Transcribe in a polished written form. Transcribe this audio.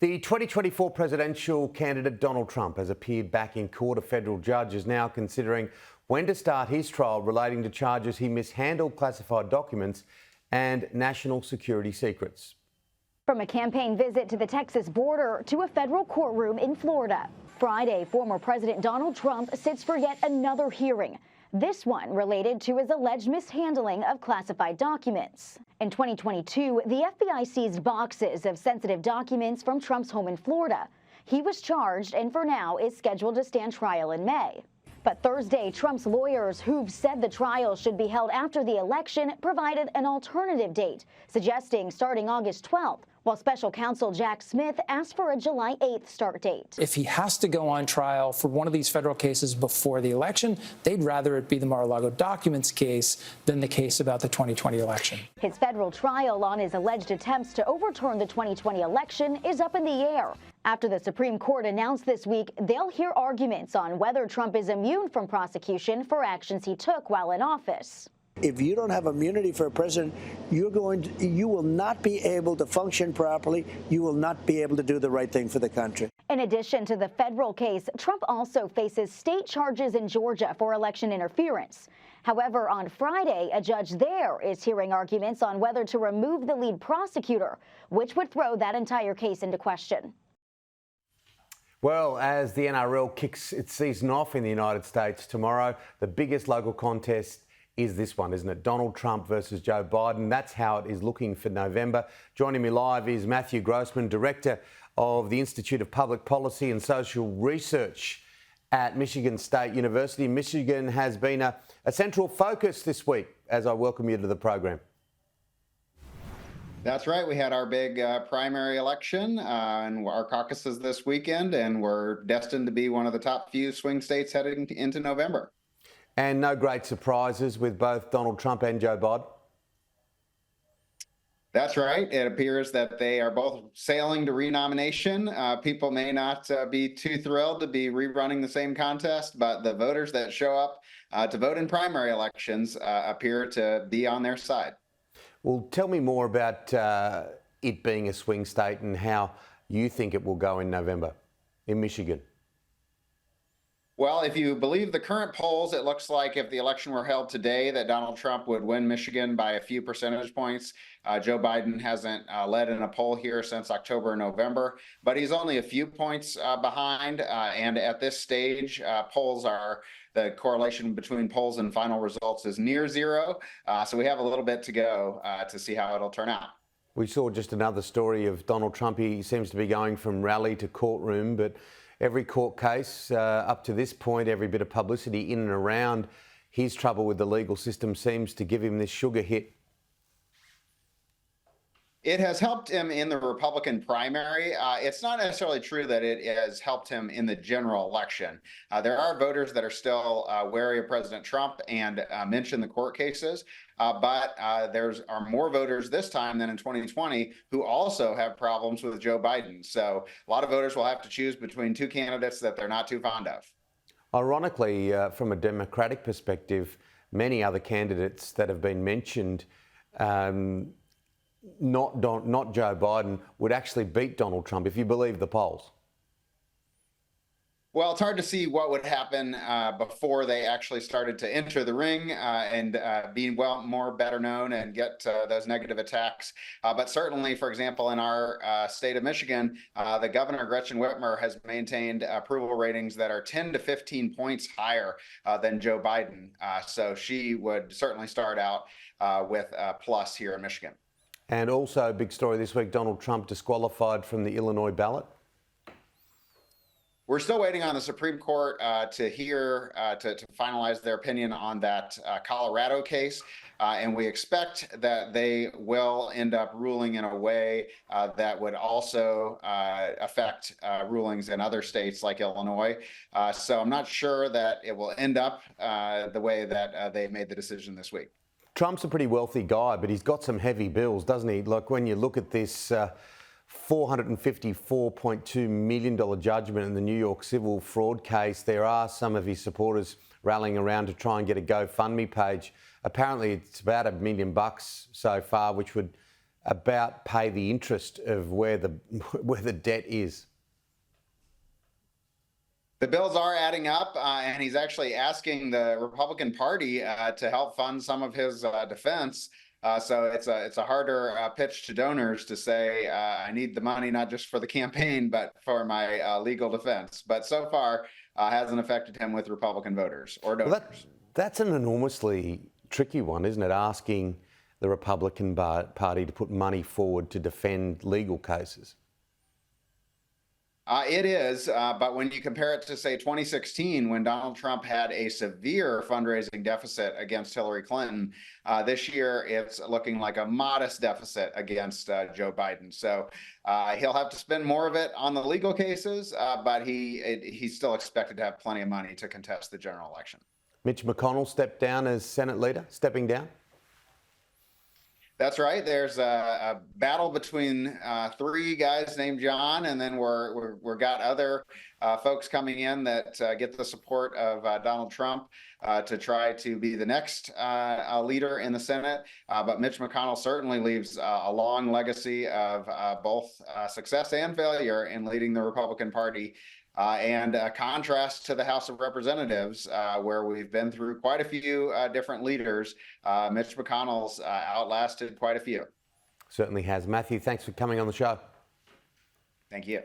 The 2024 presidential candidate Donald Trump has appeared back in court. A federal judge is now considering when to start his trial relating to charges he mishandled classified documents and national security secrets. From a campaign visit to the Texas border to a federal courtroom in Florida. Friday, former President Donald Trump sits for yet another hearing. This one related to his alleged mishandling of classified documents. In 2022, the FBI seized boxes of sensitive documents from Trump's home in Florida. He was charged and for now is scheduled to stand trial in May. But Thursday, Trump's lawyers, who've said the trial should be held after the election, provided an alternative date, suggesting starting August 12th, while special counsel Jack Smith asked for a July 8th start date. If he has to go on trial for one of these federal cases before the election, they'd rather it be the Mar-a-Lago documents case than the case about the 2020 election. His federal trial on his alleged attempts to overturn the 2020 election is up in the air. After the Supreme Court announced this week they'll hear arguments on whether Trump is immune from prosecution for actions he took while in office. If you don't have immunity for a president, you will not be able to function properly. You will not be able to do the right thing for the country. In addition to the federal case, Trump also faces state charges in Georgia for election interference. However, on Friday, a judge there is hearing arguments on whether to remove the lead prosecutor, which would throw that entire case into question. Well, as the NRL kicks its season off in the United States tomorrow, the biggest local contest is this one, isn't it? Donald Trump versus Joe Biden. That's how it is looking for November. Joining me live is Matthew Grossman, Director of the Institute of Public Policy and Social Research at Michigan State University. Michigan has been a central focus this week as I welcome you to the program. That's right. We had our big primary election and our caucuses this weekend, and we're destined to be one of the top few swing states heading into November. And no great surprises with both Donald Trump and Joe Biden. That's right. It appears that they are both sailing to renomination. People may not be too thrilled to be rerunning the same contest, but the voters that show up to vote in primary elections appear to be on their side. Well, tell me more about it being a swing state and how you think it will go in November in Michigan. Well, if you believe the current polls, it looks like if the election were held today, that Donald Trump would win Michigan by a few percentage points. Joe Biden hasn't led in a poll here since October and November, but he's only a few points behind. And at this stage, the correlation between polls and final results is near zero. So we have a little bit to go to see how it'll turn out. We saw just another story of Donald Trump. He seems to be going from rally to courtroom, but every court case up to this point, every bit of publicity in and around his trouble with the legal system seems to give him this sugar hit. It has helped him in the Republican primary. It's not necessarily true that it has helped him in the general election. There are voters that are still wary of President Trump and mention the court cases, but there are more voters this time than in 2020 who also have problems with Joe Biden. So a lot of voters will have to choose between two candidates that they're not too fond of. Ironically, from a Democratic perspective, many other candidates that have been mentioned, not Joe Biden, would actually beat Donald Trump if you believe the polls. Well, it's hard to see what would happen before they actually started to enter the ring and be better known and get those negative attacks. But certainly, for example, in our state of Michigan, the governor, Gretchen Whitmer, has maintained approval ratings that are 10 to 15 points higher than Joe Biden. So she would certainly start out with a plus here in Michigan. And also a big story this week, Donald Trump disqualified from the Illinois ballot. We're still waiting on the Supreme Court to finalize their opinion on that Colorado case. And we expect that they will end up ruling in a way that would also affect rulings in other states like Illinois. So I'm not sure that it will end up the way that they made the decision this week. Trump's a pretty wealthy guy, but he's got some heavy bills, doesn't he? Like when you look at this $454.2 million judgment in the New York civil fraud case, there are some of his supporters rallying around to try and get a GoFundMe page. Apparently, it's about $1 million so far, which would about pay the interest of where the debt is? The bills are adding up, and he's actually asking the Republican Party to help fund some of his defense. So it's a harder pitch to donors to say, I need the money not just for the campaign, but for my legal defense. But so far, hasn't affected him with Republican voters or donors. Well, that's an enormously tricky one, isn't it? Asking the Republican Party to put money forward to defend legal cases. It is, but when you compare it to, say, 2016, when Donald Trump had a severe fundraising deficit against Hillary Clinton, this year it's looking like a modest deficit against Joe Biden. So he'll have to spend more of it on the legal cases, but he's still expected to have plenty of money to contest the general election. Mitch McConnell stepped down as Senate leader, stepping down? That's right. There's a battle between three guys named John, and then we're got other folks coming in that get the support of Donald Trump to try to be the next leader in the Senate. But Mitch McConnell certainly leaves a long legacy of both success and failure in leading the Republican Party. And a contrast to the House of Representatives, where we've been through quite a few different leaders. Mitch McConnell's outlasted quite a few. Certainly has. Matthew, thanks for coming on the show. Thank you.